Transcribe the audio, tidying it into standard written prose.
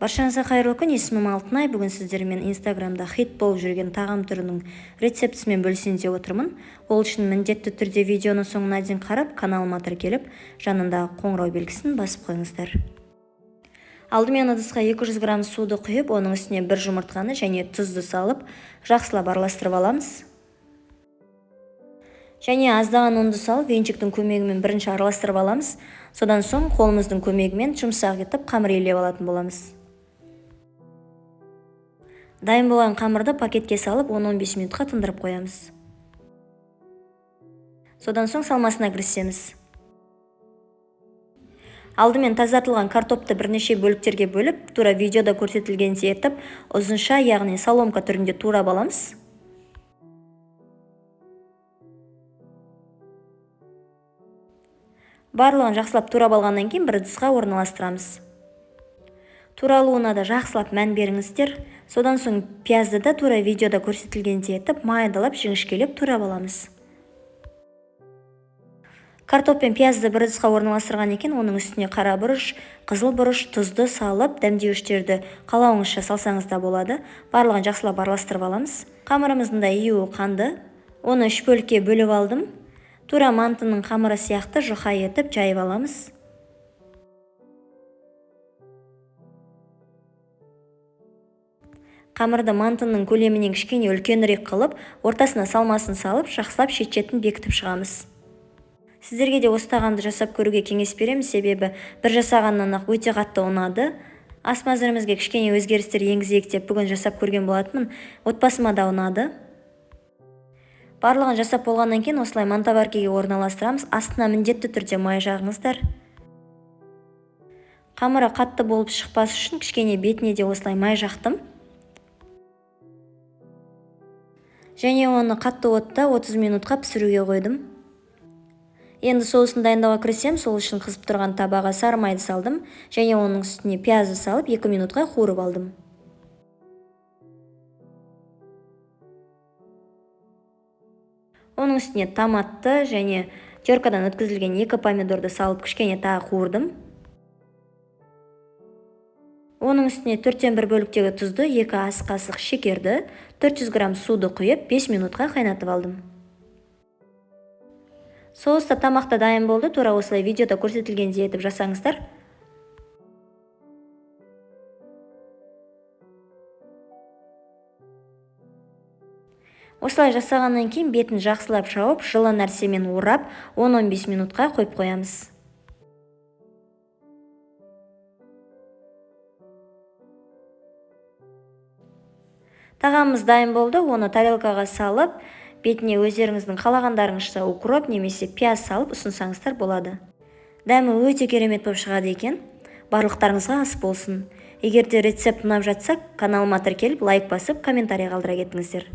Баршаңызға қайырлы күн, есімім Алтынай. Бүгін сіздермен Инстаграмда хит болып жүрген тағам түрінің рецептісімен бөлісейін деп отырмын. Ол үшін міндетті түрде видеоны соңына дейін қарап, каналыма тіркеліп, жанындағы қоңырау белгісін басып қойыңыздар. Алдымен ыдысқа 200 грамм суды құйып, оның үстіне бір жұмыртқаны және тұзды салып, жақсылап араластырып аламыз. Және аздаған ұнды салып, венчиктің көмегімен бірінші араластырып аламыз. Содан соң қолымыздың көмегімен жұмсақ етіп қамыр илеп алатын боламыз. Дайын болған қамырды пакетке салып 10-15 минутқа тындырып қоямыз. Содан соң салмасына кірісеміз. Алдымен тазартылған картопты бірнеше бөліктерге бөліп, тура видеода көрсетілгендей етіп, ұзынша, яғни соломка түрінде турап аламыз. Барлығын жақсылап турап алғаннан кейін бір ыдысқа орналастырамыз. Туралуына да жақсылап мән беріңіздер. Содан соң пиязды да тура видеода көрсетілгендей етіп, майдалап жіңішкелеп турап аламыз. Картоп пен пиязды бір ыдысқа орналастырған екен, оның үстіне қара бұрыш, қызыл бұрыш, тұзды салып, дәмдеуіштерді қалауыңызша салсаңыз да болады. Барлығын жақсылап араластырып аламыз. Қамырымыздың да июі қанды. Оны 3 бөлікке бөліп алдым. Тура мантының қамыры сияқты жұқа етіп жайып аламыз. Қамырды мантының көлемінен кішкене үлкенірек қылып, ортасына салмасын салып, жақсылап шет-шетін бекітіп шығамыз. Сіздерге де осы тағамды жасап көруге кеңес беремін, себебі бір жасағаннан-ақ өте қатты ұнады. Ас мәзірімізге кішкене өзгерістер енгізейік деп бүгін жасап көрген болатынмын. Отбасыма да ұнады. Барлығын жасап болғаннан кейін осылай мантабаркеге орналастырамыз. Астына міндетті түрде май жағыңыздар. Қамыры қатты болып шықпас үшін кішкене бетіне де осылай май жақтым. Және оны қатты отта 30 минутқа пісіруге қойдым. Енді соусын дайындауға кірісем, сол үшін қызып тұрған табаға сары майды салдым, және оның үстіне пиязды салып 2 минутқа қуырып алдым. Оның үстіне томатты және теркадан өткізілген 2 помидорды салып кішкене тағы қуырдым. Оның үстіне 4-1 бөліктегі тұзды, 2 ас қасық шекерді, 400 грамм суды құйып 5 минутқа қайнатып алдым. Соус та тамақ та дайын болды. Тура осылай видеода көрсетілгендей етіп жасаңыздар. Осылай жасағаннан кейін бетін жақсылап жауып, жылы нәрсемен орап, 10-15 минутқа қойып қоямыз. Тағамымыз дайын болды. Оны тарелкаға салып, бетіне өздеріңіздің қалағандарыңызша укроп немесе пияз салып ұсынсаңыздар болады. Дәмі өте керемет болып шығады екен. Барлықтарыңызға ас болсын. Егер де рецепт ұнап жатса, каналыма тіркеліп, лайк басып, комментарий қалдыра кетіңіздер.